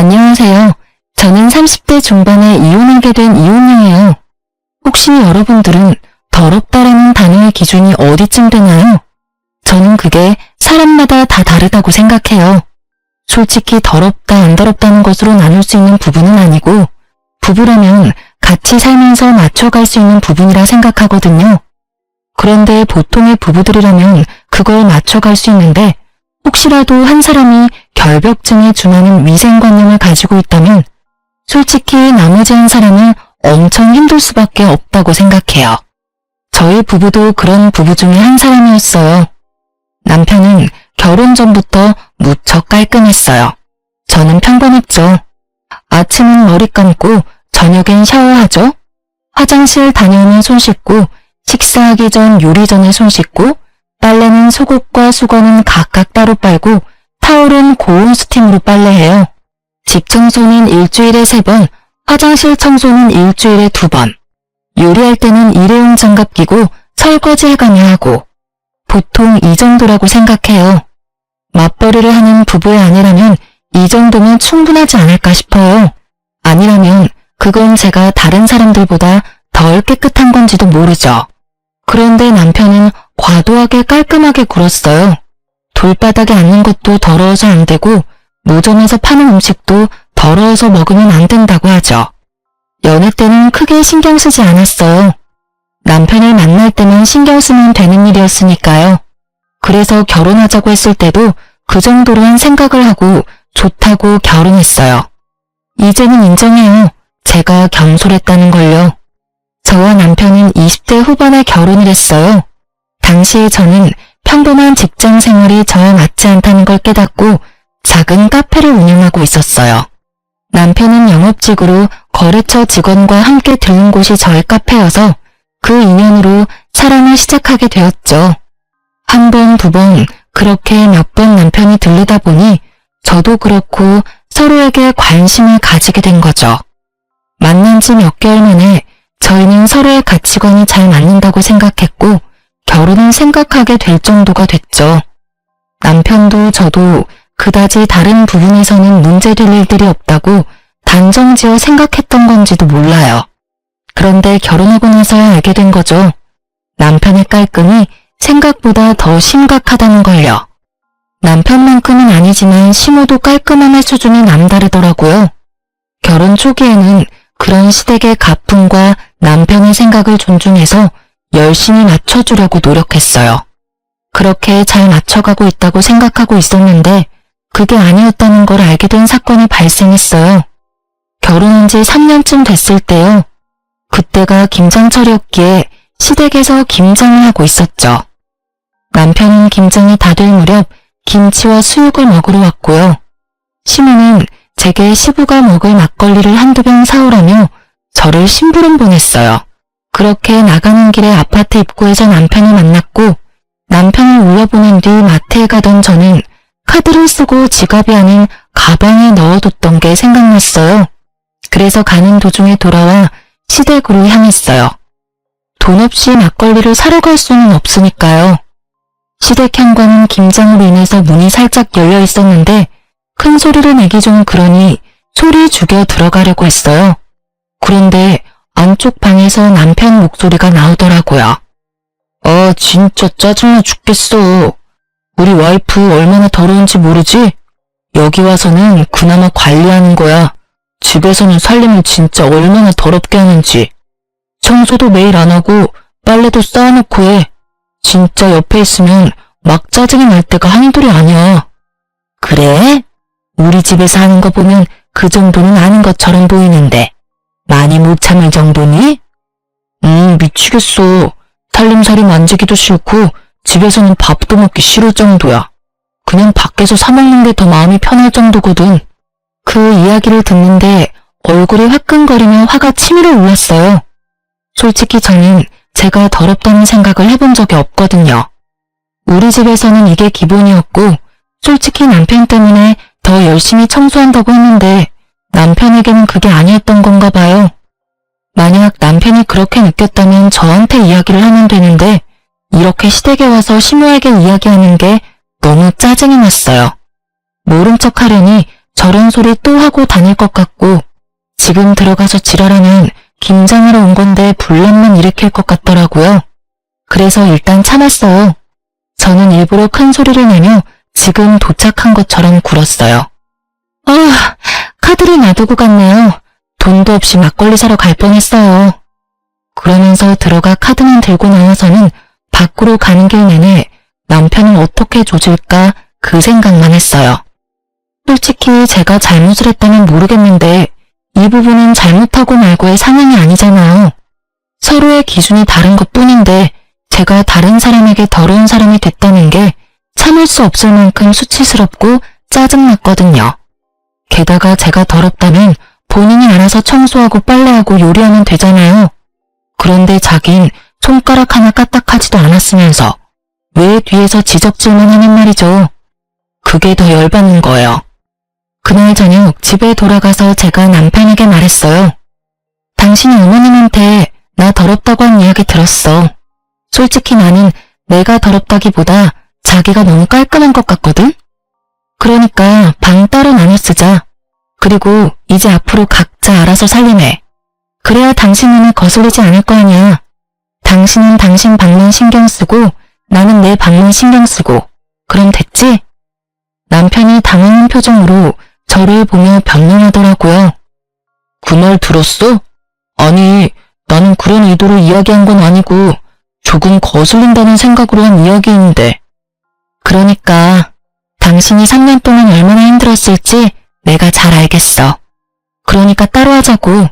안녕하세요. 저는 30대 중반에 이혼하게 된 이혼녀예요. 혹시 여러분들은 더럽다라는 단어의 기준이 어디쯤 되나요? 저는 그게 사람마다 다 다르다고 생각해요. 솔직히 더럽다 안 더럽다는 것으로 나눌 수 있는 부분은 아니고 부부라면 같이 살면서 맞춰갈 수 있는 부분이라 생각하거든요. 그런데 보통의 부부들이라면 그걸 맞춰갈 수 있는데 혹시라도 한 사람이 결벽증에 준하는 위생관념을 가지고 있다면 솔직히 나머지 한 사람은 엄청 힘들 수밖에 없다고 생각해요. 저희 부부도 그런 부부 중에 한 사람이었어요. 남편은 결혼 전부터 무척 깔끔했어요. 저는 평범했죠. 아침은 머리 감고 저녁엔 샤워하죠. 화장실 다녀오면 손 씻고 식사하기 전 요리 전에 손 씻고 빨래는 속옷과 수건은 각각 따로 빨고 타올은 고온 스팀으로 빨래해요. 집 청소는 일주일에 3번, 화장실 청소는 일주일에 2번. 요리할 때는 일회용 장갑 끼고 설거지 해가며 하고 보통 이 정도라고 생각해요. 맞벌이를 하는 부부의 아내라면 이 정도면 충분하지 않을까 싶어요. 아니라면 그건 제가 다른 사람들보다 덜 깨끗한 건지도 모르죠. 그런데 남편은 과도하게 깔끔하게 굴었어요. 돌바닥에 앉는 것도 더러워서 안 되고 노점에서 파는 음식도 더러워서 먹으면 안 된다고 하죠. 연애 때는 크게 신경 쓰지 않았어요. 남편을 만날 때만 신경 쓰면 되는 일이었으니까요. 그래서 결혼하자고 했을 때도 그 정도로는 생각을 하고 좋다고 결혼했어요. 이제는 인정해요. 제가 경솔했다는 걸요. 저와 남편은 20대 후반에 결혼을 했어요. 당시에 저는 평범한 직장 생활이 저와 맞지 않다는 걸 깨닫고 작은 카페를 운영하고 있었어요. 남편은 영업직으로 거래처 직원과 함께 들른 곳이 저의 카페여서 그 인연으로 사랑을 시작하게 되었죠. 한 번, 2번 그렇게 몇 번 남편이 들르다 보니 저도 그렇고 서로에게 관심을 가지게 된 거죠. 만난 지 몇 개월 만에 저희는 서로의 가치관이 잘 맞는다고 생각했고 결혼을 생각하게 될 정도가 됐죠. 남편도 저도 그다지 다른 부분에서는 문제될 일들이 없다고 단정지어 생각했던 건지도 몰라요. 그런데 결혼하고 나서야 알게 된 거죠. 남편의 깔끔이 생각보다 더 심각하다는 걸요. 남편만큼은 아니지만 심호도 깔끔함의 수준이 남다르더라고요. 결혼 초기에는 그런 시댁의 가풍과 남편의 생각을 존중해서 열심히 맞춰주려고 노력했어요. 그렇게 잘 맞춰가고 있다고 생각하고 있었는데 그게 아니었다는 걸 알게 된 사건이 발생했어요. 결혼한 지 3년쯤 됐을 때요. 그때가 김장철이었기에 시댁에서 김장을 하고 있었죠. 남편은 김장이 다 될 무렵 김치와 수육을 먹으러 왔고요. 시모는 제게 시부가 먹을 막걸리를 한두 병 사오라며 저를 심부름 보냈어요. 그렇게 나가는 길에 아파트 입구에서 남편을 만났고 남편을 울려보낸 뒤 마트에 가던 저는 카드를 쓰고 지갑이 아닌 가방에 넣어뒀던 게 생각났어요. 그래서 가는 도중에 돌아와 시댁으로 향했어요. 돈 없이 막걸리를 사러 갈 수는 없으니까요. 시댁 현관은 김장으로 인해서 문이 살짝 열려 있었는데 큰 소리를 내기 좀 그러니 소리 죽여 들어가려고 했어요. 그런데 안쪽 방에서 남편 목소리가 나오더라고요. 아, 진짜 짜증나 죽겠어. 우리 와이프 얼마나 더러운지 모르지? 여기 와서는 그나마 관리하는 거야. 집에서는 살림을 진짜 얼마나 더럽게 하는지. 청소도 매일 안 하고 빨래도 쌓아놓고 해. 진짜 옆에 있으면 막 짜증이 날 때가 한둘이 아니야. 그래? 우리 집에서 하는 거 보면 그 정도는 아닌 것처럼 보이는데 많이 못 참을 정도니? 미치겠어. 살림살이 만지기도 싫고 집에서는 밥도 먹기 싫을 정도야. 그냥 밖에서 사 먹는 게 더 마음이 편할 정도거든. 그 이야기를 듣는데 얼굴이 화끈거리며 화가 치밀어 올랐어요. 솔직히 저는 제가 더럽다는 생각을 해본 적이 없거든요. 우리 집에서는 이게 기본이었고 솔직히 남편 때문에 더 열심히 청소한다고 했는데 남편에게는 그게 아니었던 건가 봐요. 만약 남편이 그렇게 느꼈다면 저한테 이야기를 하면 되는데 이렇게 시댁에 와서 시모에게 이야기하는 게 너무 짜증이 났어요. 모른 척 하려니 저런 소리 또 하고 다닐 것 같고 지금 들어가서 지랄하면 김장하러 온 건데 분란만 일으킬 것 같더라고요. 그래서 일단 참았어요. 저는 일부러 큰 소리를 내며 지금 도착한 것처럼 굴었어요. 아, 카드를 놔두고 갔네요. 돈도 없이 막걸리 사러 갈 뻔했어요. 그러면서 들어가 카드만 들고 나와서는 밖으로 가는 길 내내 남편을 어떻게 조질까 그 생각만 했어요. 솔직히 제가 잘못을 했다면 모르겠는데 이 부분은 잘못하고 말고의 상황이 아니잖아요. 서로의 기준이 다른 것뿐인데 제가 다른 사람에게 더러운 사람이 됐다는 게 참을 수 없을 만큼 수치스럽고 짜증났거든요. 게다가 제가 더럽다면 본인이 알아서 청소하고 빨래하고 요리하면 되잖아요. 그런데 자긴 손가락 하나 까딱하지도 않았으면서 왜 뒤에서 지적질만 하는 말이죠. 그게 더 열받는 거예요. 그날 저녁 집에 돌아가서 제가 남편에게 말했어요. 당신이 어머님한테 나 더럽다고 한 이야기 들었어. 솔직히 나는 내가 더럽다기보다 자기가 너무 깔끔한 것 같거든? 그러니까 방 따로 나눠 쓰자. 그리고 이제 앞으로 각자 알아서 살림해. 그래야 당신 눈에 거슬리지 않을 거 아니야. 당신은 당신 방만 신경 쓰고 나는 내 방만 신경 쓰고 그럼 됐지? 남편이 당황한 표정으로 저를 보며 변명하더라고요. 그 말 들었어? 아니, 나는 그런 의도로 이야기한 건 아니고 조금 거슬린다는 생각으로 한 이야기인데. 그러니까 당신이 3년 동안 얼마나 힘들었을지 내가 잘 알겠어. 그러니까 따로 하자고.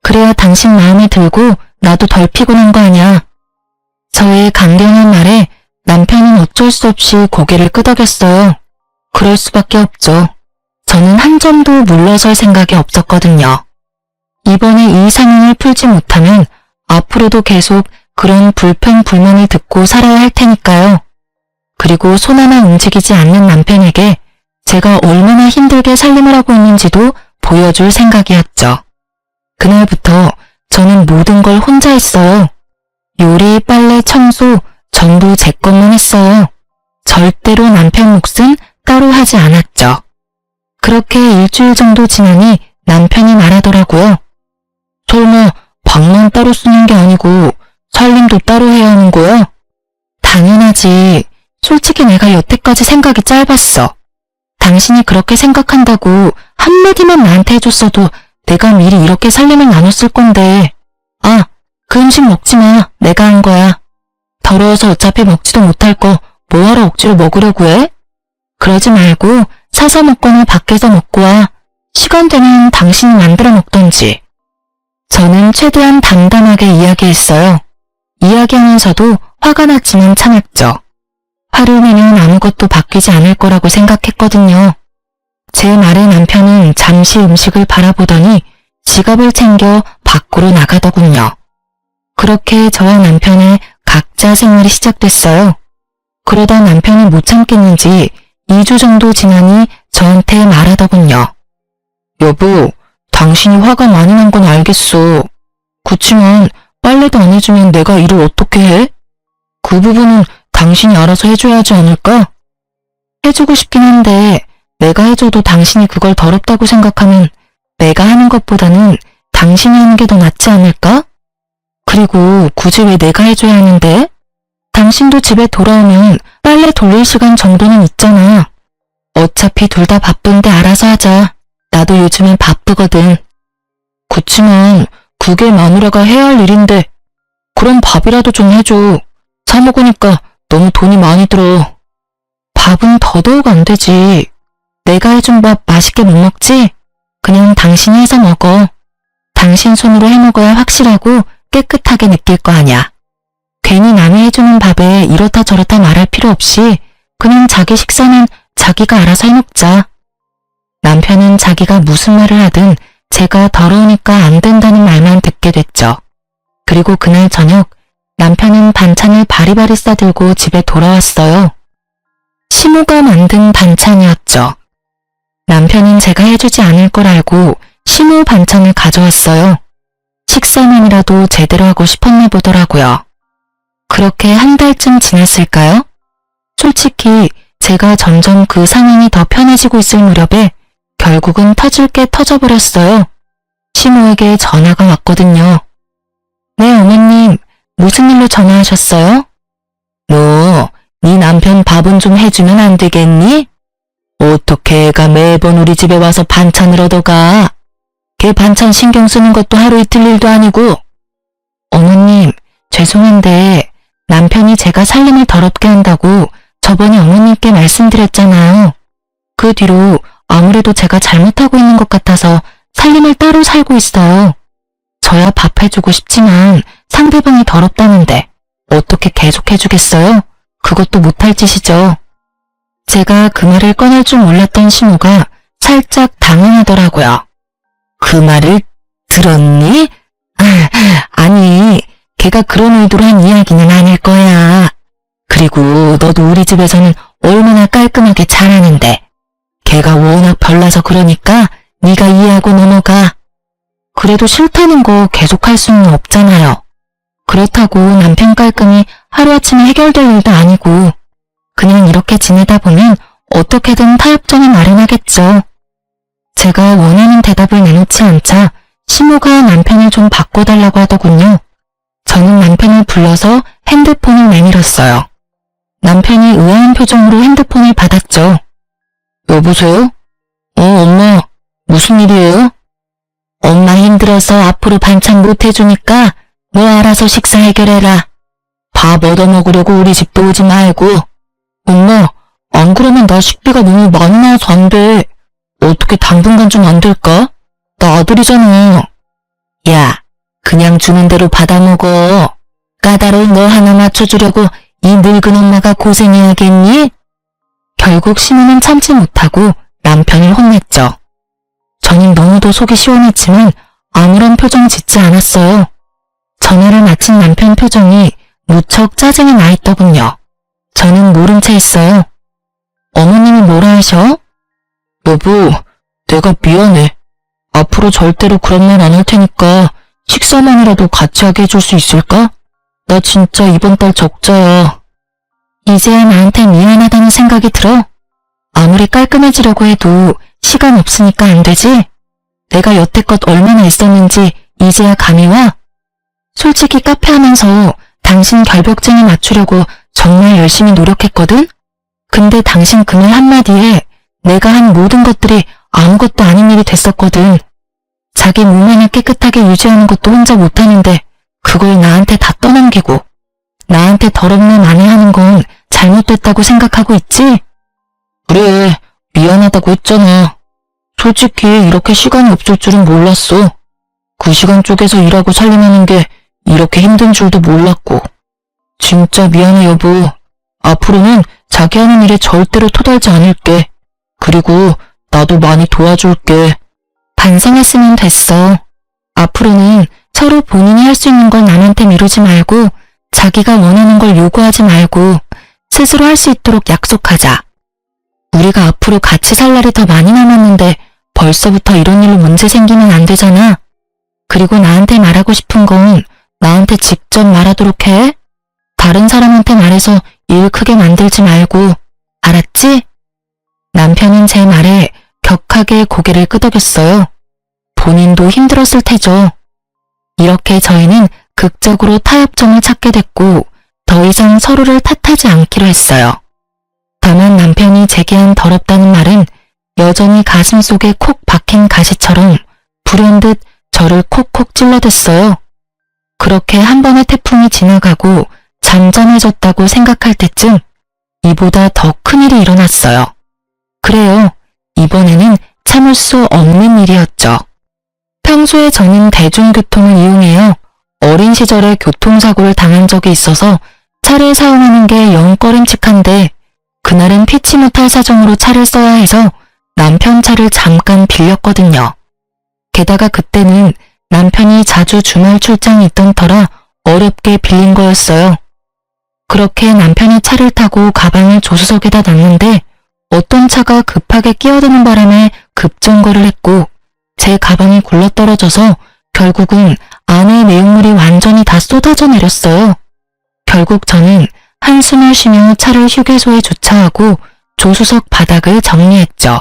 그래야 당신 마음에 들고 나도 덜 피곤한 거 아냐. 저의 강경한 말에 남편은 어쩔 수 없이 고개를 끄덕였어요. 그럴 수밖에 없죠. 저는 한 점도 물러설 생각이 없었거든요. 이번에 이 상황을 풀지 못하면 앞으로도 계속 그런 불평불만을 듣고 살아야 할 테니까요. 그리고 손 하나 움직이지 않는 남편에게 제가 얼마나 힘들게 살림을 하고 있는지도 보여줄 생각이었죠. 그날부터 저는 모든 걸 혼자 했어요. 요리, 빨래, 청소 전부 제 것만 했어요. 절대로 남편 몫은 따로 하지 않았죠. 그렇게 일주일 정도 지나니 남편이 말하더라고요. 설마 방만 따로 쓰는 게 아니고 살림도 따로 해야 하는 거야? 당연하지. 솔직히 내가 여태까지 생각이 짧았어. 당신이 그렇게 생각한다고 한마디만 나한테 해줬어도 내가 미리 이렇게 살림을 나눴을 건데. 아, 그 음식 먹지 마. 내가 한 거야. 더러워서 어차피 먹지도 못할 거 뭐하러 억지로 먹으려고 해? 그러지 말고 사서 먹거나 밖에서 먹고 와. 시간 되면 당신이 만들어 먹던지. 저는 최대한 담담하게 이야기했어요. 이야기하면서도 화가 났지만 참았죠. 화를 내면 아무것도 바뀌지 않을 거라고 생각했거든요. 제 말에 남편은 잠시 음식을 바라보더니 지갑을 챙겨 밖으로 나가더군요. 그렇게 저와 남편의 각자 생활이 시작됐어요. 그러다 남편이 못 참겠는지 2주 정도 지나니 저한테 말하더군요. 여보, 당신이 화가 많이 난 건 알겠어. 그치만 빨래도 안 해주면 내가 일을 어떻게 해? 그 부분은 당신이 알아서 해줘야 하지 않을까? 해주고 싶긴 한데 내가 해줘도 당신이 그걸 더럽다고 생각하면 내가 하는 것보다는 당신이 하는 게 더 낫지 않을까? 그리고 굳이 왜 내가 해줘야 하는데? 당신도 집에 돌아오면 빨래 돌릴 시간 정도는 있잖아. 어차피 둘 다 바쁜데 알아서 하자. 나도 요즘엔 바쁘거든. 그치만 그게 마누라가 해야 할 일인데 그럼 밥이라도 좀 해줘. 사 먹으니까 너무 돈이 많이 들어. 밥은 더더욱 안 되지. 내가 해준 밥 맛있게 못 먹지? 그냥 당신이 해서 먹어. 당신 손으로 해먹어야 확실하고 깨끗하게 느낄 거 아냐. 괜히 남이 해주는 밥에 이렇다 저렇다 말할 필요 없이 그냥 자기 식사는 자기가 알아서 해먹자. 남편은 자기가 무슨 말을 하든 제가 더러우니까 안 된다는 말만 듣게 됐죠. 그리고 그날 저녁 남편은 반찬을 바리바리 싸들고 집에 돌아왔어요. 시모가 만든 반찬이었죠. 남편은 제가 해주지 않을 걸 알고 시모 반찬을 가져왔어요. 식사만이라도 제대로 하고 싶었나 보더라고요. 그렇게 한 달쯤 지났을까요? 솔직히 제가 점점 그 상황이 더 편해지고 있을 무렵에 결국은 터질 게 터져버렸어요. 시모에게 전화가 왔거든요. 네, 어머님. 무슨 일로 전화하셨어요? 너, 네 남편 밥은 좀 해주면 안 되겠니? 어떻게 애가 매번 우리 집에 와서 반찬을 얻어가? 걔 반찬 신경 쓰는 것도 하루 이틀 일도 아니고. 어머님, 죄송한데 남편이 제가 살림을 더럽게 한다고 저번에 어머님께 말씀드렸잖아요. 그 뒤로 아무래도 제가 잘못하고 있는 것 같아서 살림을 따로 살고 있어요. 저야 밥 해주고 싶지만 상대방이 더럽다는데 어떻게 계속해주겠어요? 그것도 못할 짓이죠. 제가 그 말을 꺼낼 줄 몰랐던 시모가 살짝 당황하더라고요. 그 말을 들었니? 아니, 걔가 그런 의도로 한 이야기는 아닐 거야. 그리고 너도 우리 집에서는 얼마나 깔끔하게 잘하는데 걔가 워낙 별나서 그러니까 네가 이해하고 넘어가. 그래도 싫다는 거 계속할 수는 없잖아요. 그렇다고 남편 깔끔이 하루아침에 해결될 일도 아니고 그냥 이렇게 지내다 보면 어떻게든 타협점이 마련하겠죠. 제가 원하는 대답을 내놓지 않자 시모가 남편을 좀 바꿔달라고 하더군요. 저는 남편을 불러서 핸드폰을 내밀었어요. 남편이 의아한 표정으로 핸드폰을 받았죠. 여보세요? 엄마. 무슨 일이에요? 엄마 힘들어서 앞으로 반찬 못 해주니까 너 알아서 식사 해결해라. 밥 얻어먹으려고 우리 집도 오지 말고. 엄마, 안 그러면 나 식비가 너무 많이 나와서 안 돼. 어떻게 당분간 좀 안 될까? 나 아들이잖아. 야, 그냥 주는 대로 받아먹어. 까다로운 너 하나 맞춰주려고 이 늙은 엄마가 고생해야겠니? 결국 시모는 참지 못하고 남편을 혼냈죠. 저는 너무도 속이 시원했지만 아무런 표정 짓지 않았어요. 전화를 마친 남편 표정이 무척 짜증이 나 있더군요. 저는 모른 채 했어요. 어머님이 뭐라 하셔? 여보, 내가 미안해. 앞으로 절대로 그런 말 안 할 테니까 식사만이라도 같이 하게 해줄 수 있을까? 나 진짜 이번 달 적자야. 이제야 나한테 미안하다는 생각이 들어? 아무리 깔끔해지려고 해도 시간 없으니까 안 되지? 내가 여태껏 얼마나 애썼는지 이제야 감이 와? 솔직히 카페 하면서 당신 결벽증에 맞추려고 정말 열심히 노력했거든? 근데 당신 그 말 한마디에 내가 한 모든 것들이 아무것도 아닌 일이 됐었거든. 자기 몸 하나 깨끗하게 유지하는 것도 혼자 못하는데 그걸 나한테 다 떠넘기고 나한테 더럽네 만회하는 건 잘못됐다고 생각하고 있지? 그래, 미안하다고 했잖아. 솔직히 이렇게 시간이 없을 줄은 몰랐어. 그 시간 쪼개서 일하고 살림하는 게 이렇게 힘든 줄도 몰랐고. 진짜 미안해 여보. 앞으로는 자기 하는 일에 절대로 토달지 않을게. 그리고 나도 많이 도와줄게. 반성했으면 됐어. 앞으로는 서로 본인이 할 수 있는 걸 남한테 미루지 말고 자기가 원하는 걸 요구하지 말고 스스로 할 수 있도록 약속하자. 우리가 앞으로 같이 살 날이 더 많이 남았는데 벌써부터 이런 일로 문제 생기면 안 되잖아. 그리고 나한테 말하고 싶은 건 나한테 직접 말하도록 해. 다른 사람한테 말해서 일 크게 만들지 말고. 알았지? 남편은 제 말에 격하게 고개를 끄덕였어요. 본인도 힘들었을 테죠. 이렇게 저희는 극적으로 타협점을 찾게 됐고 더 이상 서로를 탓하지 않기로 했어요. 다만 남편이 제게 한 더럽다는 말은 여전히 가슴속에 콕 박힌 가시처럼 불현듯 저를 콕콕 찔러댔어요. 그렇게 한 번의 태풍이 지나가고 잠잠해졌다고 생각할 때쯤 이보다 더 큰일이 일어났어요. 그래요. 이번에는 참을 수 없는 일이었죠. 평소에 저는 대중교통을 이용해요. 어린 시절에 교통사고를 당한 적이 있어서 차를 사용하는 게 영 꺼림칙한데 그날은 피치 못할 사정으로 차를 써야 해서 남편 차를 잠깐 빌렸거든요. 게다가 그때는 남편이 자주 주말 출장이 있던 터라 어렵게 빌린 거였어요. 그렇게 남편이 차를 타고 가방을 조수석에다 놨는데 어떤 차가 급하게 끼어드는 바람에 급정거를 했고 제 가방이 굴러떨어져서 결국은 안에 내용물이 완전히 다 쏟아져 내렸어요. 결국 저는 한숨을 쉬며 차를 휴게소에 주차하고 조수석 바닥을 정리했죠.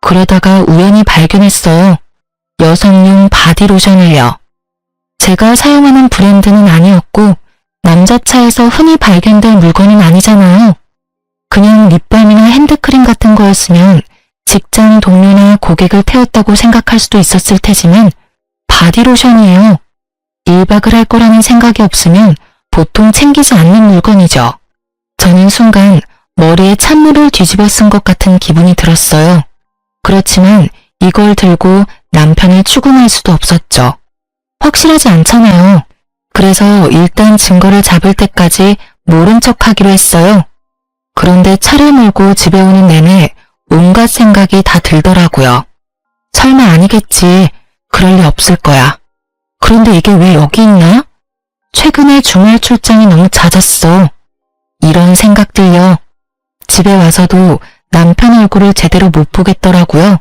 그러다가 우연히 발견했어요. 여성용 바디로션을요. 제가 사용하는 브랜드는 아니었고 남자차에서 흔히 발견될 물건은 아니잖아요. 그냥 립밤이나 핸드크림 같은 거였으면 직장 동료나 고객을 태웠다고 생각할 수도 있었을 테지만 바디로션이에요. 1박을 할 거라는 생각이 없으면 보통 챙기지 않는 물건이죠. 저는 순간 머리에 찬물을 뒤집어 쓴 것 같은 기분이 들었어요. 그렇지만 이걸 들고 남편을 추궁할 수도 없었죠. 확실하지 않잖아요. 그래서 일단 증거를 잡을 때까지 모른 척하기로 했어요. 그런데 차를 몰고 집에 오는 내내 온갖 생각이 다 들더라고요. 설마 아니겠지. 그럴 리 없을 거야. 그런데 이게 왜 여기 있나? 최근에 주말 출장이 너무 잦았어. 이런 생각들요. 집에 와서도 남편 얼굴을 제대로 못 보겠더라고요.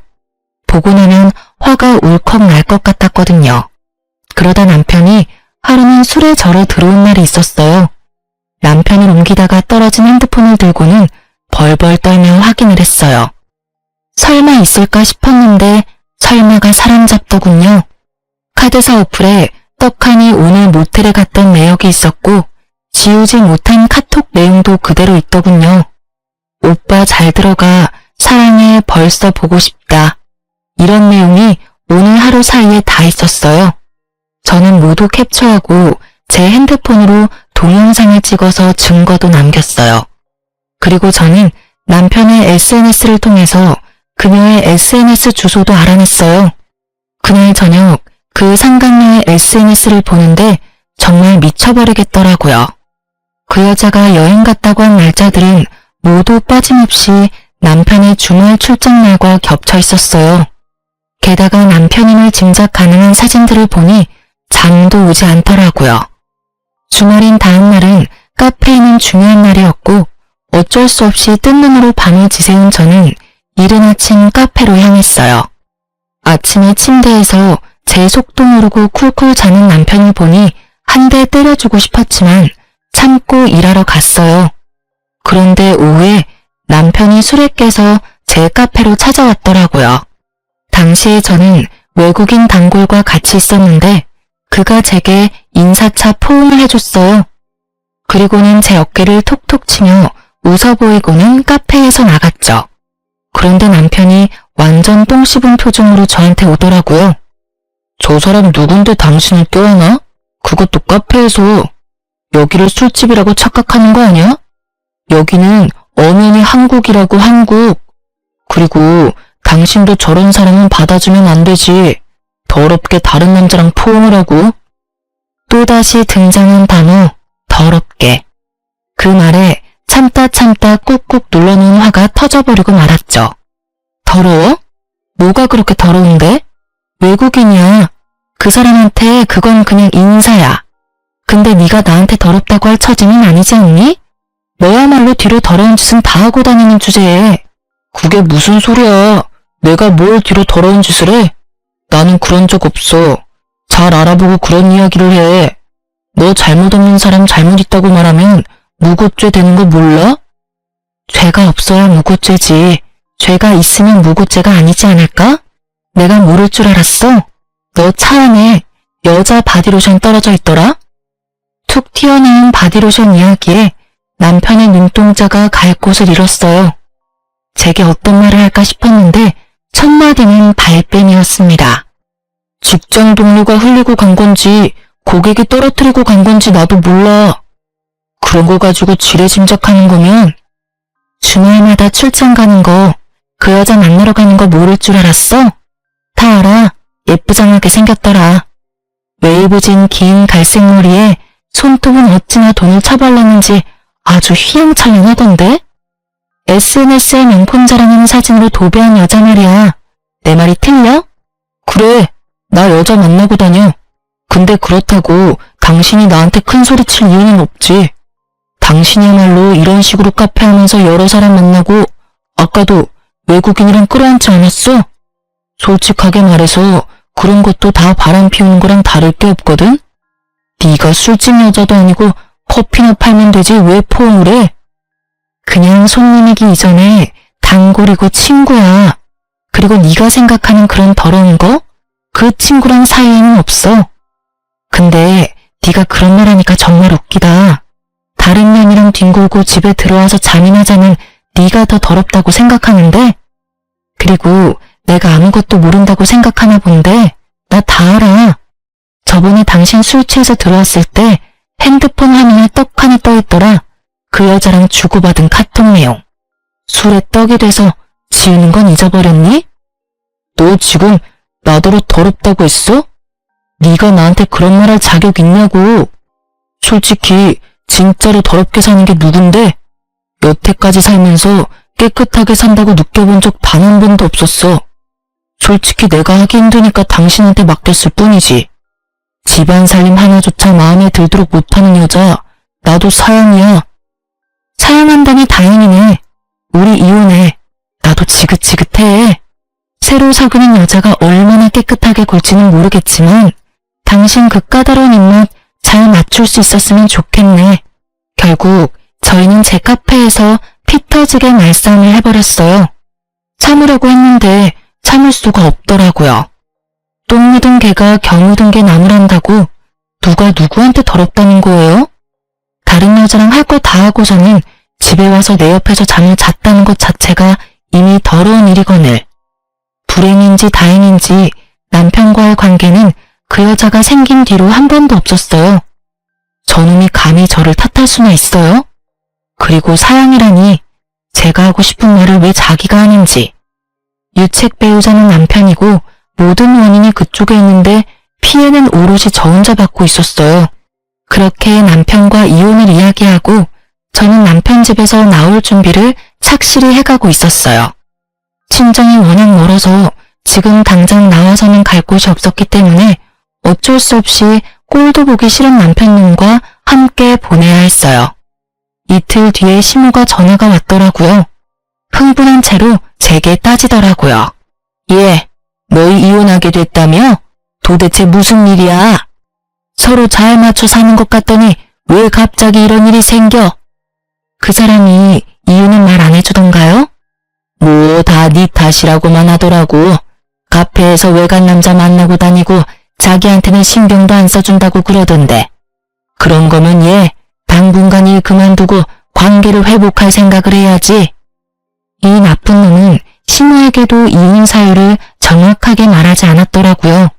보고 나면 화가 울컥 날 것 같았거든요. 그러다 남편이 하루는 술에 절어 들어온 날이 있었어요. 남편을 옮기다가 떨어진 핸드폰을 들고는 벌벌 떨며 확인을 했어요. 설마 있을까 싶었는데 설마가 사람 잡더군요. 카드사 어플에 떡하니 오늘 모텔에 갔던 내역이 있었고 지우지 못한 카톡 내용도 그대로 있더군요. 오빠 잘 들어가, 사랑해, 벌써 보고 싶다. 이런 내용이 오늘 하루 사이에 다 있었어요. 저는 모두 캡처하고 제 핸드폰으로 동영상을 찍어서 증거도 남겼어요. 그리고 저는 남편의 SNS를 통해서 그녀의 SNS 주소도 알아냈어요. 그날 저녁 그 상간녀의 SNS를 보는데 정말 미쳐버리겠더라고요. 그 여자가 여행 갔다고 한 날짜들은 모두 빠짐없이 남편의 주말 출장 날과 겹쳐 있었어요. 게다가 남편임을 짐작 가능한 사진들을 보니 잠도 오지 않더라고요. 주말인 다음 날은 카페에는 중요한 날이었고 어쩔 수 없이 뜬 눈으로 밤을 지새운 저는 이른 아침 카페로 향했어요. 아침에 침대에서 제 속도 모르고 쿨쿨 자는 남편을 보니 한 대 때려주고 싶었지만 참고 일하러 갔어요. 그런데 오후에 남편이 술에 깨서 제 카페로 찾아왔더라고요. 당시에 저는 외국인 단골과 같이 있었는데 그가 제게 인사차 포옹을 해줬어요. 그리고는 제 어깨를 톡톡 치며 웃어 보이고는 카페에서 나갔죠. 그런데 남편이 완전 똥 씹은 표정으로 저한테 오더라고요. 저 사람 누군데 당신을 껴안아? 그것도 카페에서. 여기를 술집이라고 착각하는 거 아니야? 여기는 엄연히 한국이라고, 한국. 그리고 당신도 저런 사람은 받아주면 안 되지. 더럽게 다른 남자랑 포옹을 하고. 또다시 등장한 단어, 더럽게. 그 말에 참다 꾹꾹 눌러놓은 화가 터져버리고 말았죠. 더러워? 뭐가 그렇게 더러운데? 외국인이야. 그 사람한테 그건 그냥 인사야. 근데 네가 나한테 더럽다고 할 처지는 아니지 않니? 너야말로 뒤로 더러운 짓은 다 하고 다니는 주제에. 그게 무슨 소리야. 내가 뭘 뒤로 더러운 짓을 해? 나는 그런 적 없어. 잘 알아보고 그런 이야기를 해. 너 잘못 없는 사람 잘못 있다고 말하면 무고죄 되는 거 몰라? 죄가 없어야 무고죄지. 죄가 있으면 무고죄가 아니지 않을까? 내가 모를 줄 알았어? 너 차 안에 여자 바디로션 떨어져 있더라? 툭 튀어나온 바디로션 이야기에 남편의 눈동자가 갈 곳을 잃었어요. 제게 어떤 말을 할까 싶었는데 첫 마디는 발뺌이었습니다. 직장 동료가 흘리고 간 건지 고객이 떨어뜨리고 간 건지 나도 몰라. 그런 거 가지고 지레 짐작하는 거면 주말마다 출장 가는 거, 그 여자 만나러 가는 거 모를 줄 알았어? 다 알아. 예쁘장하게 생겼더라. 웨이브진 긴 갈색 머리에 손톱은 어찌나 돈을 처발랐는지 아주 휘황찬란하던데? SNS에 명품 자랑하는 사진으로 도배한 여자 말이야. 내 말이 틀려? 그래, 나 여자 만나고 다녀. 근데 그렇다고 당신이 나한테 큰 소리 칠 이유는 없지. 당신이야말로 이런 식으로 카페 하면서 여러 사람 만나고 아까도 외국인이랑 끌어안지 않았어? 솔직하게 말해서 그런 것도 다 바람 피우는 거랑 다를 게 없거든? 네가 술집 여자도 아니고 커피나 팔면 되지 왜 포옹을 해? 그냥 손님이기 이전에 단골이고 친구야. 그리고 네가 생각하는 그런 더러운 거? 그 친구랑 사이에는 없어. 근데 네가 그런 말 하니까 정말 웃기다. 다른 년이랑 뒹굴고 집에 들어와서 잠이나 자는 네가 더 더럽다고 생각하는데? 그리고 내가 아무것도 모른다고 생각하나 본데 나 다 알아. 저번에 당신 술 취해서 들어왔을 때 핸드폰 화면에 떡 하나 떠있더라. 그 여자랑 주고받은 카톡 내용. 술에 떡이 돼서 지우는 건 잊어버렸니? 너 지금 나더러 더럽다고 했어? 네가 나한테 그런 말 할 자격 있냐고. 솔직히 진짜로 더럽게 사는 게 누군데? 여태까지 살면서 깨끗하게 산다고 느껴본 적 단 한 번도 없었어. 솔직히 내가 하기 힘드니까 당신한테 맡겼을 뿐이지. 집안 살림 하나조차 마음에 들도록 못하는 여자, 나도 사양이야. 사양한다니 다행이네. 우리 이혼해. 나도 지긋지긋해. 새로 사귀는 여자가 얼마나 깨끗하게 굴지는 모르겠지만 당신 그 까다로운 입맛 잘 맞출 수 있었으면 좋겠네. 결국 저희는 제 카페에서 피 터지게 말싸움을 해버렸어요. 참으려고 했는데 참을 수가 없더라고요. 똥 묻은 개가 겨 묻은 개 나무란다고 누가 누구한테 더럽다는 거예요? 다른 여자랑 할 거 다 하고서는 집에 와서 내 옆에서 잠을 잤다는 것 자체가 이미 더러운 일이거늘. 불행인지 다행인지 남편과의 관계는 그 여자가 생긴 뒤로 한 번도 없었어요. 저놈이 감히 저를 탓할 수나 있어요? 그리고 사양이라니 제가 하고 싶은 말을 왜 자기가 하는지. 유책 배우자는 남편이고 모든 원인이 그쪽에 있는데 피해는 오롯이 저 혼자 받고 있었어요. 그렇게 남편과 이혼을 이야기하고 저는 남편 집에서 나올 준비를 착실히 해가고 있었어요. 친정이 워낙 멀어서 지금 당장 나와서는 갈 곳이 없었기 때문에 어쩔 수 없이 꼴도 보기 싫은 남편님과 함께 보내야 했어요. 이틀 뒤에 시모가 전화가 왔더라고요. 흥분한 채로 제게 따지더라고요. 예, 너희 이혼하게 됐다며? 도대체 무슨 일이야? 서로 잘 맞춰 사는 것 같더니 왜 갑자기 이런 일이 생겨? 그 사람이 이유는 말 안 해주던가요? 뭐 다 네 탓이라고만 하더라고. 카페에서 외간 남자 만나고 다니고 자기한테는 신경도 안 써준다고 그러던데. 그런 거면 얘 당분간 일 그만두고 관계를 회복할 생각을 해야지. 이 나쁜 놈은 시모에게도 이혼 사유를 정확하게 말하지 않았더라고요.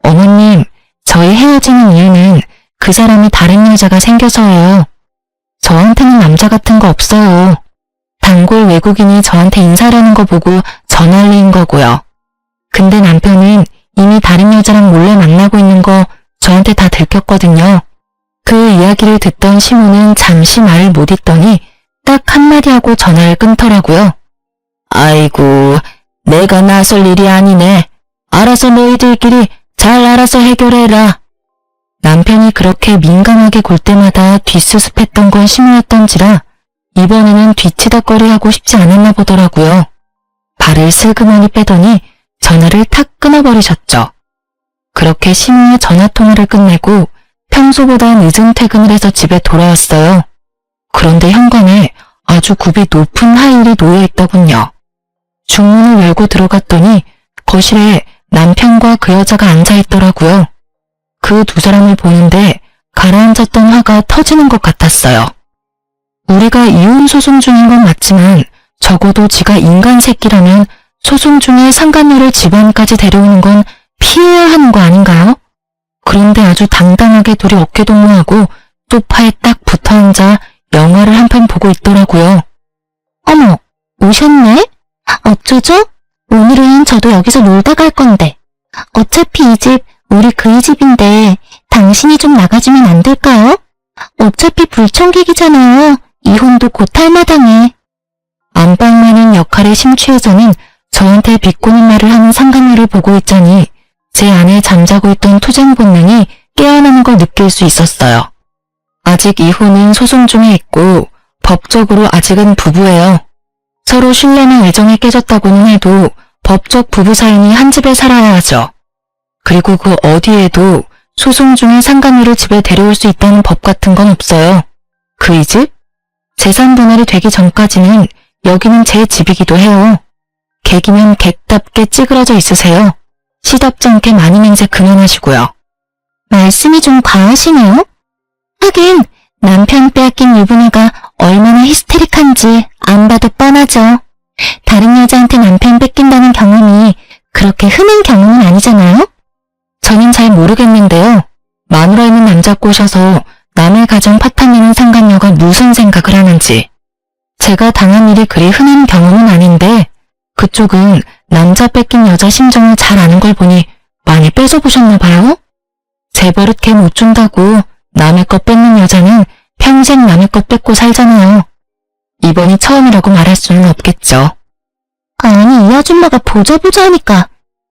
어머님, 저희 헤어지는 이유는 그 사람이 다른 여자가 생겨서예요. 저한테는 남자 같은 거 없어요. 단골 외국인이 저한테 인사하려는 거 보고 전화를 거고요. 근데 남편은 이미 다른 여자랑 몰래 만나고 있는 거 저한테 다 들켰거든요. 그 이야기를 듣던 시모는 잠시 말을 못 잇더니 딱 한마디 하고 전화를 끊더라고요. 아이고, 내가 나설 일이 아니네. 알아서 너희들끼리 잘 알아서 해결해라. 남편이 그렇게 민감하게 굴 때마다 뒷수습했던 건 시모였던지라 이번에는 뒤치덕거리하고 싶지 않았나 보더라고요. 발을 슬그머니 빼더니 전화를 탁 끊어버리셨죠. 그렇게 시모의 전화통화를 끝내고 평소보다 늦은 퇴근을 해서 집에 돌아왔어요. 그런데 현관에 아주 굽이 높은 하일이 놓여있더군요. 중문을 열고 들어갔더니 거실에 남편과 그 여자가 앉아있더라고요. 그 두 사람을 보는데 가라앉았던 화가 터지는 것 같았어요. 우리가 이혼 소송 중인 건 맞지만 적어도 지가 인간 새끼라면 소송 중에 상간녀를 집안까지 데려오는 건 피해야 하는 거 아닌가요? 그런데 아주 당당하게 둘이 어깨동무하고 소파에 딱 붙어앉아 영화를 한 편 보고 있더라고요. 어머, 오셨네? 어쩌죠? 오늘은 저도 여기서 놀다 갈 건데. 어차피 이 집 우리 그이 집인데 당신이 좀 나가주면 안 될까요? 어차피 불청객이잖아요. 이혼도 곧 할 마당에. 안방마는 역할에 심취해서는 저한테 비꼬는 말을 하는 상간녀를 보고 있자니 제 안에 잠자고 있던 투쟁 본능이 깨어나는 걸 느낄 수 있었어요. 아직 이혼은 소송 중에 있고 법적으로 아직은 부부예요. 서로 신뢰나 애정이 깨졌다고는 해도 법적 부부 사이니 한 집에 살아야 하죠. 그리고 그 어디에도 소송 중에 상간녀를 집에 데려올 수 있다는 법 같은 건 없어요. 그이 집? 재산 분할이 되기 전까지는 여기는 제 집이기도 해요. 객이면 객답게 찌그러져 있으세요. 시답지 않게 많이 맹세 그만하시고요. 말씀이 좀 과하시네요. 하긴 남편 빼앗긴 유부녀가 얼마나 히스테릭한지 안 봐도 뻔하죠. 다른 여자한테 남편 뺏긴다는 경험이 그렇게 흔한 경험은 아니잖아요? 저는 잘 모르겠는데요. 마누라 있는 남자 꼬셔서 남의 가정 파탄내는 상간녀가 무슨 생각을 하는지. 제가 당한 일이 그리 흔한 경험은 아닌데 그쪽은 남자 뺏긴 여자 심정을 잘 아는 걸 보니 많이 뺏어보셨나 봐요? 제 버릇 걔 못 준다고 남의 것 뺏는 여자는 평생 남의 것 뺏고 살잖아요. 이번이 처음이라고 말할 수는 없겠죠. 아니 이 아줌마가 보자 하니까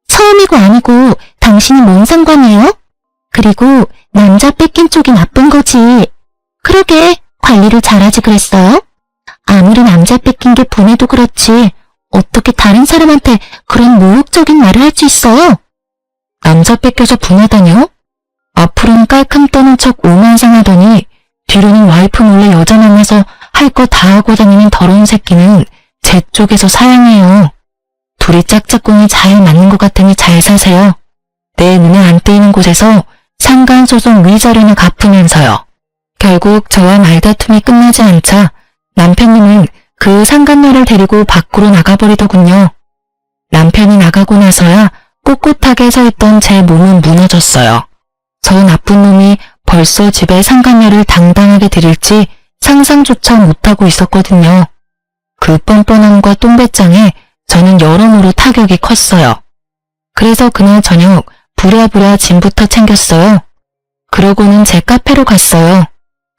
처음이고 아니고 당신이 뭔 상관이에요? 그리고 남자 뺏긴 쪽이 나쁜 거지. 그러게 관리를 잘하지 그랬어요? 아무리 남자 뺏긴 게 분해도 그렇지 어떻게 다른 사람한테 그런 모욕적인 말을 할 수 있어요? 남자 뺏겨서 분하다뇨? 앞으로는 깔끔 떠는 척 오만상하더니 뒤로는 와이프 몰래 여자 만나서 할 거 다 하고 다니는 더러운 새끼는 제 쪽에서 사양해요. 둘이 짝짝꿍이 잘 맞는 것 같으니 잘 사세요. 내 눈에 안 띄는 곳에서 상간소송 위자료나 갚으면서요. 결국 저와 말다툼이 끝나지 않자 남편님은 그 상간녀를 데리고 밖으로 나가버리더군요. 남편이 나가고 나서야 꼿꼿하게 서 있던 제 몸은 무너졌어요. 저 나쁜 놈이 벌써 집에 상간녀를 당당하게 들일지 상상조차 못하고 있었거든요. 그 뻔뻔함과 똥배짱에 저는 여러모로 타격이 컸어요. 그래서 그날 저녁 부랴부랴 짐부터 챙겼어요. 그러고는 제 카페로 갔어요.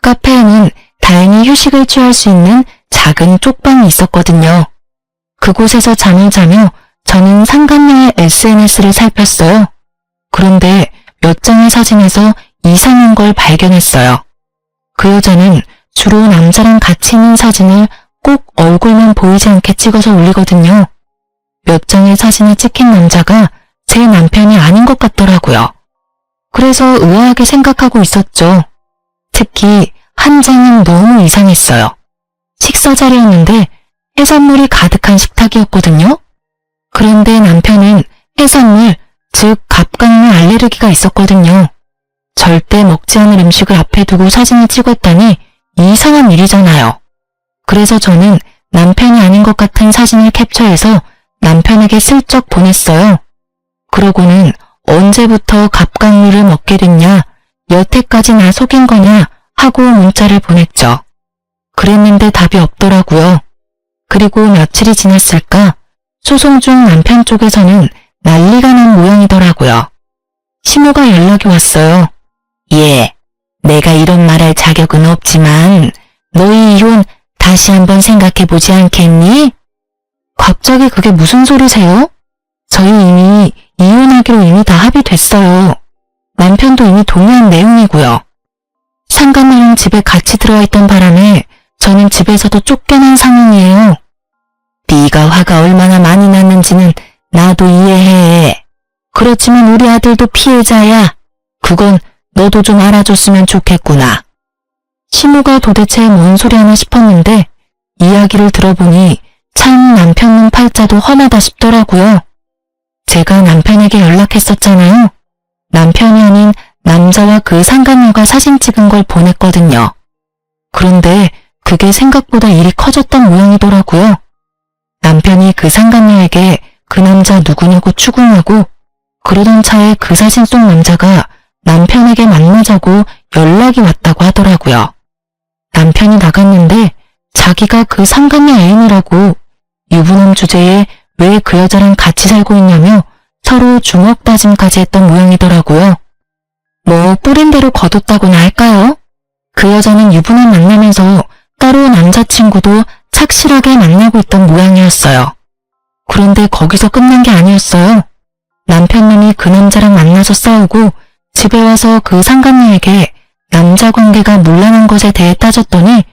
카페에는 다행히 휴식을 취할 수 있는 작은 쪽방이 있었거든요. 그곳에서 잠을 자며 저는 상간녀의 SNS를 살폈어요. 그런데 몇 장의 사진에서 이상한 걸 발견했어요. 그 여자는 주로 남자랑 같이 있는 사진을 꼭 얼굴만 보이지 않게 찍어서 올리거든요. 몇 장의 사진을 찍힌 남자가 제 남편이 아닌 것 같더라고요. 그래서 의아하게 생각하고 있었죠. 특히 한 장은 너무 이상했어요. 식사 자리였는데 해산물이 가득한 식탁이었거든요. 그런데 남편은 해산물, 즉 갑각류 알레르기가 있었거든요. 절대 먹지 않을 음식을 앞에 두고 사진을 찍었다니 이상한 일이잖아요. 그래서 저는 남편이 아닌 것 같은 사진을 캡처해서 남편에게 슬쩍 보냈어요. 그러고는 언제부터 갑각류를 먹게 됐냐, 여태까지 나 속인 거냐 하고 문자를 보냈죠. 그랬는데 답이 없더라고요. 그리고 며칠이 지났을까 소송 중 남편 쪽에서는 난리가 난 모양이더라고요. 시모가 연락이 왔어요. 예, 내가 이런 말할 자격은 없지만 너희 이혼 다시 한번 생각해보지 않겠니? 갑자기 그게 무슨 소리세요? 저희 이미 이혼하기로 이미 다 합의됐어요. 남편도 이미 동의한 내용이고요. 상간녀랑 집에 같이 들어와 있던 바람에 저는 집에서도 쫓겨난 상황이에요. 네가 화가 얼마나 많이 났는지는 나도 이해해. 그렇지만 우리 아들도 피해자야. 그건 너도 좀 알아줬으면 좋겠구나. 시모가 도대체 뭔 소리 하나 싶었는데 이야기를 들어보니 참 남편 눈 팔자도 험하다 싶더라고요. 제가 남편에게 연락했었잖아요. 남편이 아닌 남자와 그 상간녀가 사진 찍은 걸 보냈거든요. 그런데 그게 생각보다 일이 커졌던 모양이더라고요. 남편이 그 상간녀에게 그 남자 누구냐고 추궁하고 그러던 차에 그 사진 속 남자가 남편에게 만나자고 연락이 왔다고 하더라고요. 남편이 나갔는데 자기가 그 상간녀 애인이라고 유부남 주제에 왜 그 여자랑 같이 살고 있냐며 서로 주먹 다짐까지 했던 모양이더라고요. 뭐 뿌린 대로 거뒀다고나 할까요? 그 여자는 유부남 만나면서 따로 남자친구도 착실하게 만나고 있던 모양이었어요. 그런데 거기서 끝난 게 아니었어요. 남편님이 그 남자랑 만나서 싸우고 집에 와서 그 상간녀에게 남자 관계가 문란한 것에 대해 따졌더니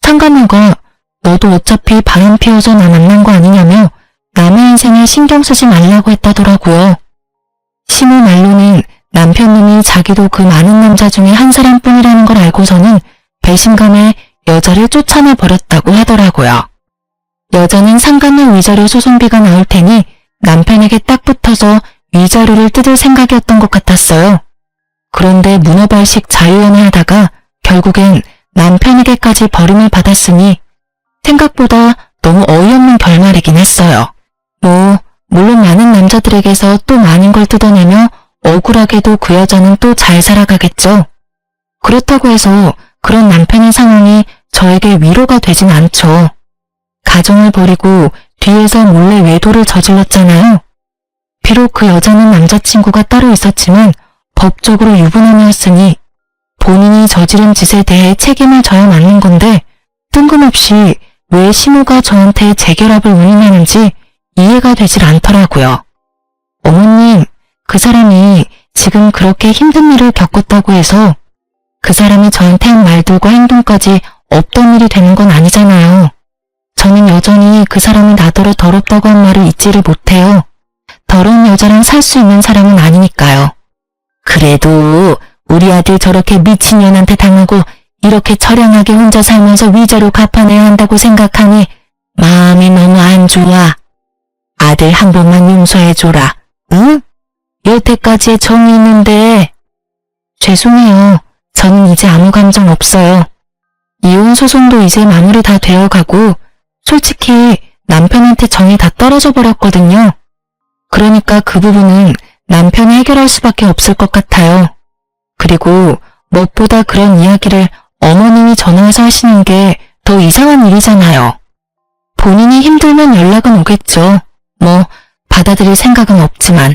상간녀가 너도 어차피 바람 피워서 나 만난 거 아니냐며 남의 인생에 신경 쓰지 말라고 했다더라고요. 시모 말로는 남편님이 자기도 그 많은 남자 중에 한 사람뿐이라는 걸 알고서는 배신감에 여자를 쫓아내 버렸다고 하더라고요. 여자는 상간녀 위자료 소송비가 나올 테니 남편에게 딱 붙어서 위자료를 뜯을 생각이었던 것 같았어요. 그런데 문어발식 자유연애하다가 결국엔 남편에게까지 버림을 받았으니 생각보다 너무 어이없는 결말이긴 했어요. 물론 많은 남자들에게서 또 많은 걸 뜯어내며 억울하게도 그 여자는 또 잘 살아가겠죠. 그렇다고 해서 그런 남편의 상황이 저에게 위로가 되진 않죠. 가정을 버리고 뒤에서 몰래 외도를 저질렀잖아요. 비록 그 여자는 남자친구가 따로 있었지만 법적으로 유부남이었으니 본인이 저지른 짓에 대해 책임을 져야 맞는 건데 뜬금없이 왜 시모가 저한테 재결합을 운운하는지 이해가 되질 않더라고요. 어머님, 그 사람이 지금 그렇게 힘든 일을 겪었다고 해서 그 사람이 저한테 한 말들과 행동까지 없던 일이 되는 건 아니잖아요. 저는 여전히 그 사람이 나더러 더럽다고 한 말을 잊지를 못해요. 더러운 여자랑 살 수 있는 사람은 아니니까요. 그래도 우리 아들 저렇게 미친년한테 당하고 이렇게 처량하게 혼자 살면서 위자료 갚아내야 한다고 생각하니 마음이 너무 안 좋아. 아들 한 번만 용서해줘라. 응? 여태까지의 정이 있는데. 죄송해요. 저는 이제 아무 감정 없어요. 이혼 소송도 이제 마무리 다 되어가고 솔직히 남편한테 정이 다 떨어져 버렸거든요. 그러니까 그 부분은 남편이 해결할 수밖에 없을 것 같아요. 그리고 무엇보다 그런 이야기를 어머님이 전화해서 하시는 게 더 이상한 일이잖아요. 본인이 힘들면 연락은 오겠죠. 받아들일 생각은 없지만.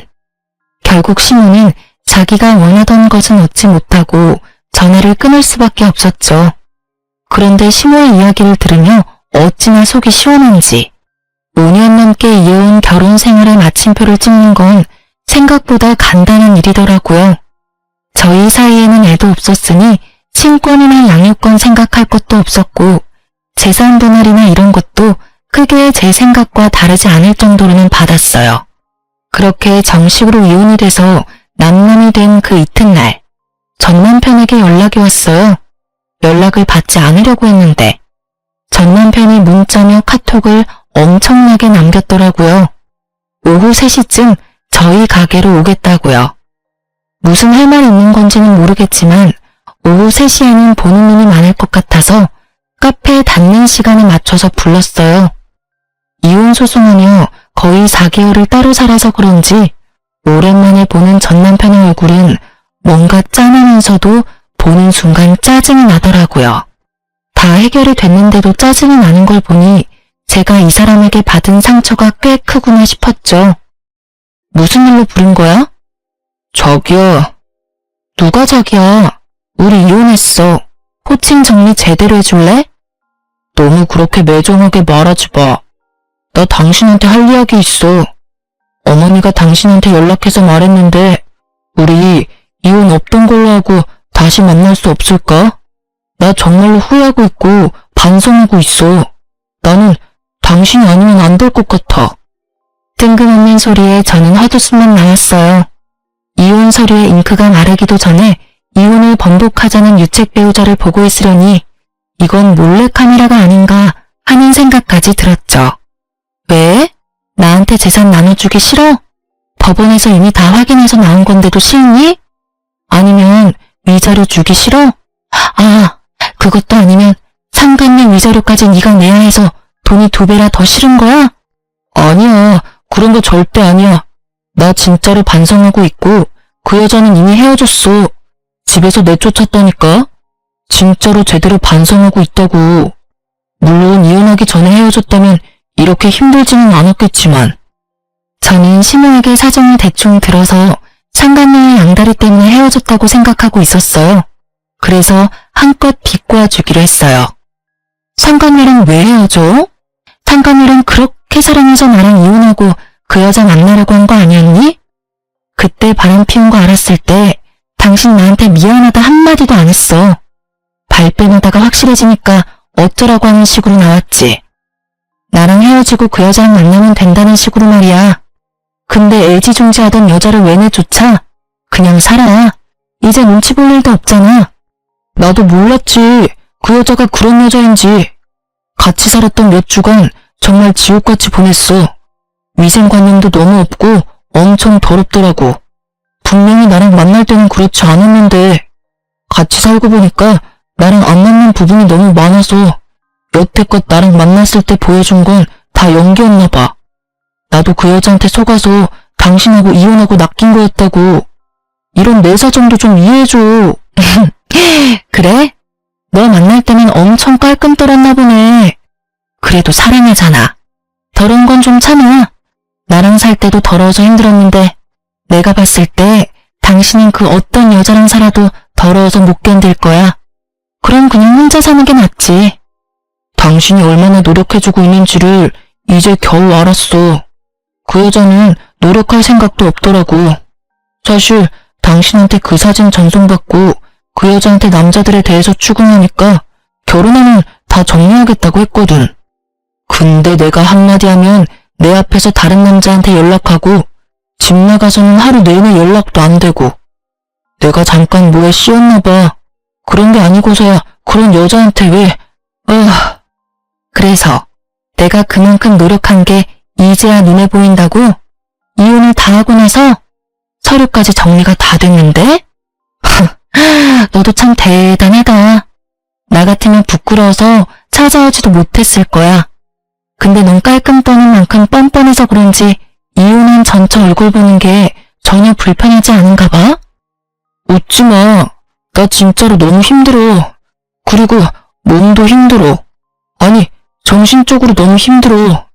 결국 시모는 자기가 원하던 것은 얻지 못하고 전화를 끊을 수밖에 없었죠. 그런데 시모의 이야기를 들으며 어찌나 속이 시원한지. 5년 넘게 이어온 결혼 생활의 마침표를 찍는 건 생각보다 간단한 일이더라고요. 저희 사이에는 애도 없었으니 친권이나 양육권 생각할 것도 없었고 재산 분할이나 이런 것도 크게 제 생각과 다르지 않을 정도로는 받았어요. 그렇게 정식으로 이혼이 돼서 남남이 된 그 이튿날 전 남편에게 연락이 왔어요. 연락을 받지 않으려고 했는데 전 남편이 문자며 카톡을 엄청나게 남겼더라고요. 오후 3시쯤 저희 가게로 오겠다고요. 무슨 할 말 있는 건지는 모르겠지만 오후 3시에는 보는 눈이 많을 것 같아서 카페 닫는 시간에 맞춰서 불렀어요. 이혼 소송하며 거의 4개월을 따로 살아서 그런지 오랜만에 보는 전 남편의 얼굴은 뭔가 짠하면서도 보는 순간 짜증이 나더라고요. 다 해결이 됐는데도 짜증이 나는 걸 보니 제가 이 사람에게 받은 상처가 꽤 크구나 싶었죠. 무슨 일로 부른 거야? 저기요. 누가 자기야? 우리 이혼했어. 호칭 정리 제대로 해줄래? 너무 그렇게 매정하게 말하지 마. 나 당신한테 할 이야기 있어. 어머니가 당신한테 연락해서 말했는데 우리 이혼 없던 걸로 하고 다시 만날 수 없을까? 나 정말로 후회하고 있고 반성하고 있어. 나는 당신이 아니면 안 될 것 같아. 뜬금없는 소리에 저는 헛웃음만 나왔어요. 이혼 서류에 잉크가 마르기도 전에 이혼을 번복하자는 유책 배우자를 보고 있으려니 이건 몰래카메라가 아닌가 하는 생각까지 들었죠. 왜? 나한테 재산 나눠주기 싫어? 법원에서 이미 다 확인해서 나온 건데도 싫니? 아니면 위자료 주기 싫어? 그것도 아니면 상간녀 위자료까지 네가 내야 해서 돈이 2배라 더 싫은 거야? 아니야, 그런 거 절대 아니야. 나 진짜로 반성하고 있고 그 여자는 이미 헤어졌어. 집에서 내쫓았다니까. 진짜로 제대로 반성하고 있다고. 물론 이혼하기 전에 헤어졌다면 이렇게 힘들지는 않았겠지만. 저는 시모에게 사정을 대충 들어서 상간녀의 양다리 때문에 헤어졌다고 생각하고 있었어요. 그래서 한껏 비꼬아주기로 했어요. 상간녀랑 왜 헤어져? 상간녀랑 그렇게 사랑해서 나랑 이혼하고 그 여자 만나려고 한 거 아니었니? 그때 바람 피운 거 알았을 때 당신 나한테 미안하다 한마디도 안 했어. 발뺌하다가 확실해지니까 어쩌라고 하는 식으로 나왔지. 나랑 헤어지고 그 여자랑 만나면 된다는 식으로 말이야. 근데 애지중지하던 여자를 왜 내쫓아? 그냥 살아. 이제 눈치 볼 일도 없잖아. 나도 몰랐지. 그 여자가 그런 여자인지. 같이 살았던 몇 주간 정말 지옥같이 보냈어. 위생관념도 너무 없고 엄청 더럽더라고. 분명히 나랑 만날 때는 그렇지 않았는데 같이 살고 보니까 나랑 안 맞는 부분이 너무 많아서 여태껏 나랑 만났을 때 보여준 건 다 연기였나 봐. 나도 그 여자한테 속아서 당신하고 이혼하고 낚인 거였다고. 이런 내 사정도 좀 이해해줘. 그래? 너 만날 때는 엄청 깔끔 떨었나 보네. 그래도 사랑하잖아. 더러운 건 좀 참아. 나랑 살 때도 더러워서 힘들었는데 내가 봤을 때 당신은 그 어떤 여자랑 살아도 더러워서 못 견딜 거야. 그럼 그냥 혼자 사는 게 낫지. 당신이 얼마나 노력해주고 있는지를 이제 겨우 알았어. 그 여자는 노력할 생각도 없더라고. 사실 당신한테 그 사진 전송받고 그 여자한테 남자들에 대해서 추궁하니까 결혼하면 다 정리하겠다고 했거든. 근데 내가 한마디 하면 내 앞에서 다른 남자한테 연락하고 집 나가서는 하루 내내 연락도 안 되고. 내가 잠깐 뭐에 씌었나 봐. 그런 게 아니고서야 그런 여자한테 왜... 그래서 내가 그만큼 노력한 게 이제야 눈에 보인다고? 이혼을 다 하고 나서 서류까지 정리가 다 됐는데? 너도 참 대단하다. 나 같으면 부끄러워서 찾아오지도 못했을 거야. 근데 넌 깔끔 떠는 만큼 뻔뻔해서 그런지 이혼한 전처 얼굴 보는 게 전혀 불편하지 않은가 봐? 웃지 마. 나 진짜로 너무 힘들어. 그리고 몸도 힘들어. 아니, 정신적으로 너무 힘들어.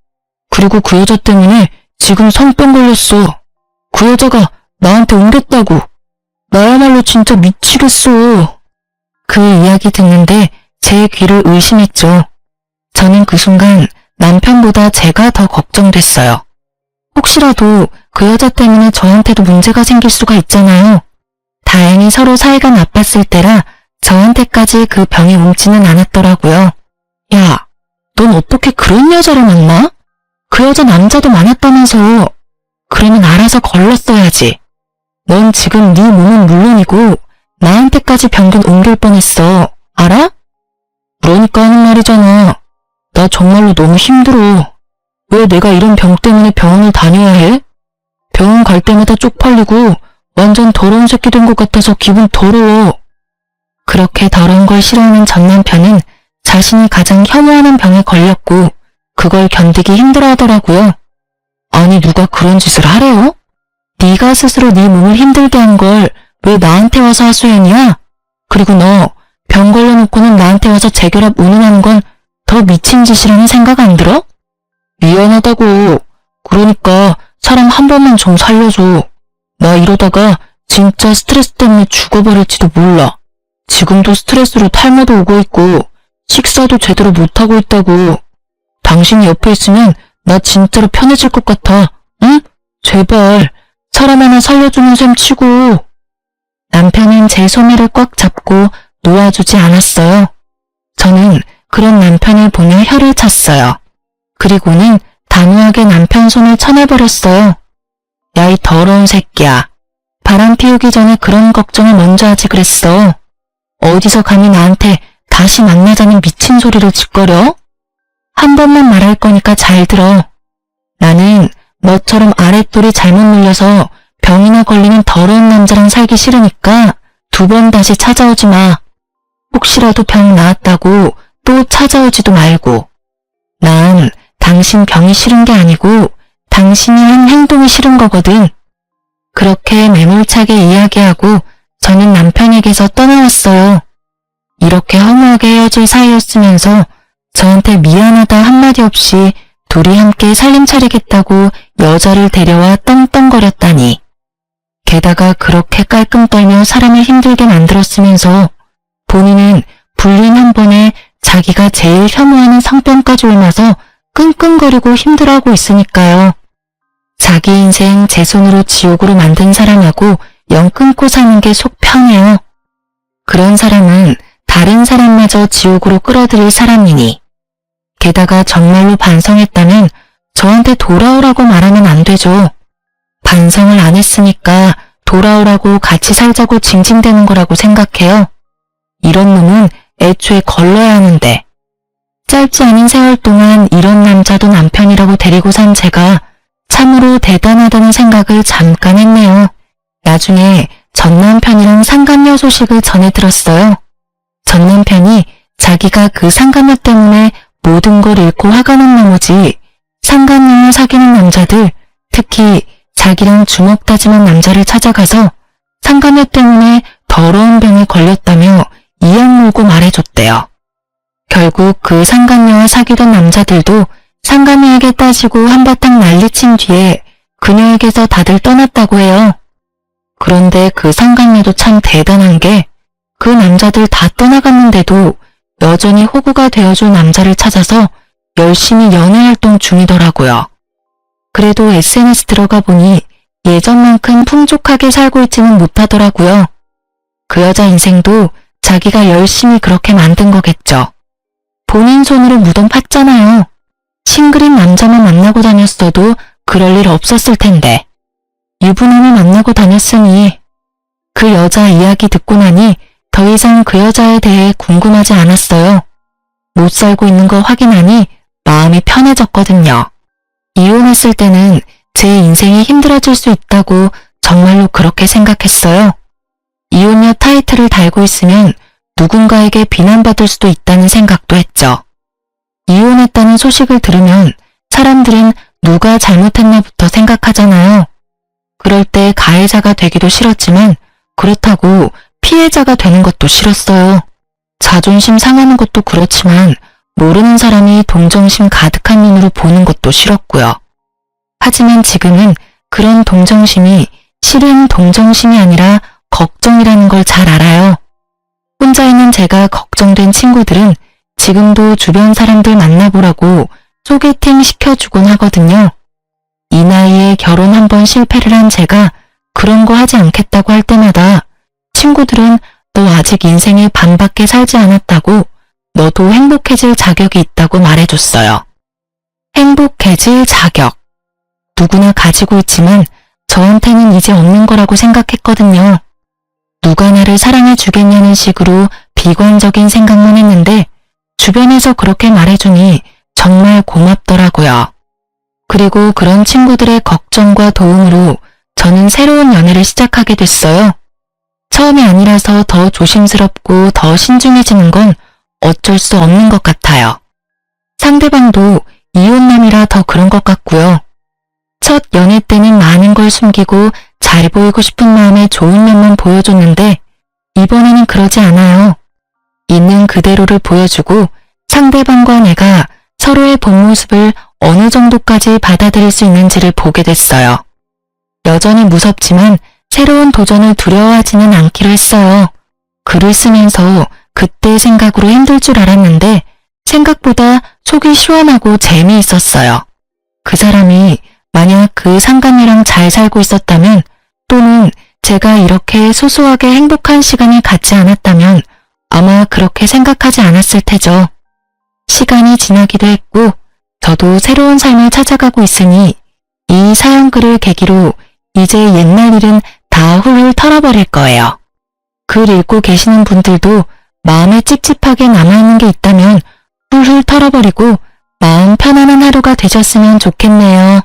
그리고 그 여자 때문에 지금 성병 걸렸어. 그 여자가 나한테 옮겼다고. 나야말로 진짜 미치겠어. 그 이야기 듣는데 제 귀를 의심했죠. 저는 그 순간 남편보다 제가 더 걱정됐어요. 혹시라도 그 여자 때문에 저한테도 문제가 생길 수가 있잖아요. 다행히 서로 사이가 나빴을 때라 저한테까지 그 병이 옮지는 않았더라고요. 야, 넌 어떻게 그런 여자를 만나? 그 여자 남자도 많았다면서. 그러면 알아서 걸렀어야지. 넌 지금 네 몸은 물론이고 나한테까지 병균 옮길 뻔했어. 알아? 그러니까 하는 말이잖아. 나 정말로 너무 힘들어. 왜 내가 이런 병 때문에 병원을 다녀야 해? 병원 갈 때마다 쪽팔리고 완전 더러운 새끼 된 것 같아서 기분 더러워. 그렇게 더러운 걸 싫어하는 전 남편은 자신이 가장 혐오하는 병에 걸렸고 그걸 견디기 힘들어하더라고요. 아니 누가 그런 짓을 하래요? 네가 스스로 네 몸을 힘들게 한 걸 왜 나한테 와서 하소연이야? 그리고 너 병 걸려놓고는 나한테 와서 재결합 운운하는 건 더 미친 짓이라는 생각 안 들어? 미안하다고. 그러니까 사람 한 번만 좀 살려줘. 나 이러다가 진짜 스트레스 때문에 죽어버릴지도 몰라. 지금도 스트레스로 탈모도 오고 있고 식사도 제대로 못하고 있다고. 당신이 옆에 있으면 나 진짜로 편해질 것 같아. 응? 제발 사람 하나 살려주는 셈 치고. 남편은 제 소매를 꽉 잡고 놓아주지 않았어요. 저는 그런 남편을 보며 혀를 찼어요. 그리고는 단호하게 남편 손을 쳐내버렸어요. 야, 이 더러운 새끼야. 바람 피우기 전에 그런 걱정을 먼저 하지 그랬어. 어디서 감히 나한테 다시 만나자는 미친 소리를 짓거려? 한 번만 말할 거니까 잘 들어. 나는 너처럼 아랫돌이 잘못 눌려서 병이나 걸리는 더러운 남자랑 살기 싫으니까 2번 다시 찾아오지 마. 혹시라도 병 나았다고 또 찾아오지도 말고. 난 당신 병이 싫은 게 아니고 당신이 한 행동이 싫은 거거든. 그렇게 매몰차게 이야기하고 저는 남편에게서 떠나왔어요. 이렇게 허무하게 헤어질 사이였으면서 저한테 미안하다 한마디 없이 둘이 함께 살림 차리겠다고 여자를 데려와 떵떵거렸다니. 게다가 그렇게 깔끔 떨며 사람을 힘들게 만들었으면서 본인은 불륜 한 번에 자기가 제일 혐오하는 성병까지 옮아서 끙끙거리고 힘들어하고 있으니까요. 자기 인생 제 손으로 지옥으로 만든 사람하고 영 끊고 사는 게 속 편해요. 그런 사람은 다른 사람마저 지옥으로 끌어들일 사람이니. 게다가 정말로 반성했다면 저한테 돌아오라고 말하면 안 되죠. 반성을 안 했으니까 돌아오라고 같이 살자고 징징대는 거라고 생각해요. 이런 놈은 애초에 걸러야 하는데. 짧지 않은 세월 동안 이런 남자도 남편이라고 데리고 산 제가 참으로 대단하다는 생각을 잠깐 했네요. 나중에 전 남편이랑 상간녀 소식을 전해 들었어요. 전 남편이 자기가 그 상간녀 때문에 모든 걸 잃고 화가 난 나머지 상간녀를 사귀는 남자들, 특히 자기랑 주먹 다짐한 남자를 찾아가서 상간녀 때문에 더러운 병에 걸렸다며 이악 물고 말해줬대요. 결국 그 상간녀와 사귀던 남자들도 상간녀에게 따지고 한바탕 난리친 뒤에 그녀에게서 다들 떠났다고 해요. 그런데 그 상간녀도 참 대단한 게 그 남자들 다 떠나갔는데도 여전히 호구가 되어줄 남자를 찾아서 열심히 연애활동 중이더라고요. 그래도 SNS 들어가 보니 예전만큼 풍족하게 살고 있지는 못하더라고요. 그 여자 인생도 자기가 열심히 그렇게 만든 거겠죠. 본인 손으로 무덤 팠잖아요. 싱글인 남자만 만나고 다녔어도 그럴 일 없었을 텐데. 유부남을 만나고 다녔으니 그 여자 이야기 듣고 나니 더 이상 그 여자에 대해 궁금하지 않았어요. 못 살고 있는 거 확인하니 마음이 편해졌거든요. 이혼했을 때는 제 인생이 힘들어질 수 있다고 정말로 그렇게 생각했어요. 이혼녀 타이틀을 달고 있으면 누군가에게 비난받을 수도 있다는 생각도 했죠. 이혼했다는 소식을 들으면 사람들은 누가 잘못했나부터 생각하잖아요. 그럴 때 가해자가 되기도 싫었지만 그렇다고 피해자가 되는 것도 싫었어요. 자존심 상하는 것도 그렇지만 모르는 사람이 동정심 가득한 눈으로 보는 것도 싫었고요. 하지만 지금은 그런 동정심이 실은 동정심이 아니라 걱정이라는 걸 잘 알아요. 혼자 있는 제가 걱정된 친구들은 지금도 주변 사람들 만나보라고 소개팅 시켜주곤 하거든요. 이 나이에 결혼 한 번 실패를 한 제가 그런 거 하지 않겠다고 할 때마다 친구들은 너 아직 인생의 반밖에 살지 않았다고, 너도 행복해질 자격이 있다고 말해줬어요. 행복해질 자격. 누구나 가지고 있지만 저한테는 이제 없는 거라고 생각했거든요. 누가 나를 사랑해 주겠냐는 식으로 비관적인 생각만 했는데 주변에서 그렇게 말해주니 정말 고맙더라고요. 그리고 그런 친구들의 걱정과 도움으로 저는 새로운 연애를 시작하게 됐어요. 처음이 아니라서 더 조심스럽고 더 신중해지는 건 어쩔 수 없는 것 같아요. 상대방도 이혼남이라 더 그런 것 같고요. 첫 연애 때는 많은 걸 숨기고 잘 보이고 싶은 마음에 좋은 면만 보여줬는데 이번에는 그러지 않아요. 있는 그대로를 보여주고 상대방과 내가 서로의 본 모습을 어느 정도까지 받아들일 수 있는지를 보게 됐어요. 여전히 무섭지만 새로운 도전을 두려워하지는 않기로 했어요. 글을 쓰면서 그때 생각으로 힘들 줄 알았는데 생각보다 속이 시원하고 재미있었어요. 그 사람이 만약 그 상간녀랑 잘 살고 있었다면, 또는 제가 이렇게 소소하게 행복한 시간을 갖지 않았다면 아마 그렇게 생각하지 않았을 테죠. 시간이 지나기도 했고 저도 새로운 삶을 찾아가고 있으니 이 사연글을 계기로 이제 옛날 일은 다 훌훌 털어버릴 거예요. 글 읽고 계시는 분들도 마음에 찝찝하게 남아있는 게 있다면 훌훌 털어버리고 마음 편안한 하루가 되셨으면 좋겠네요.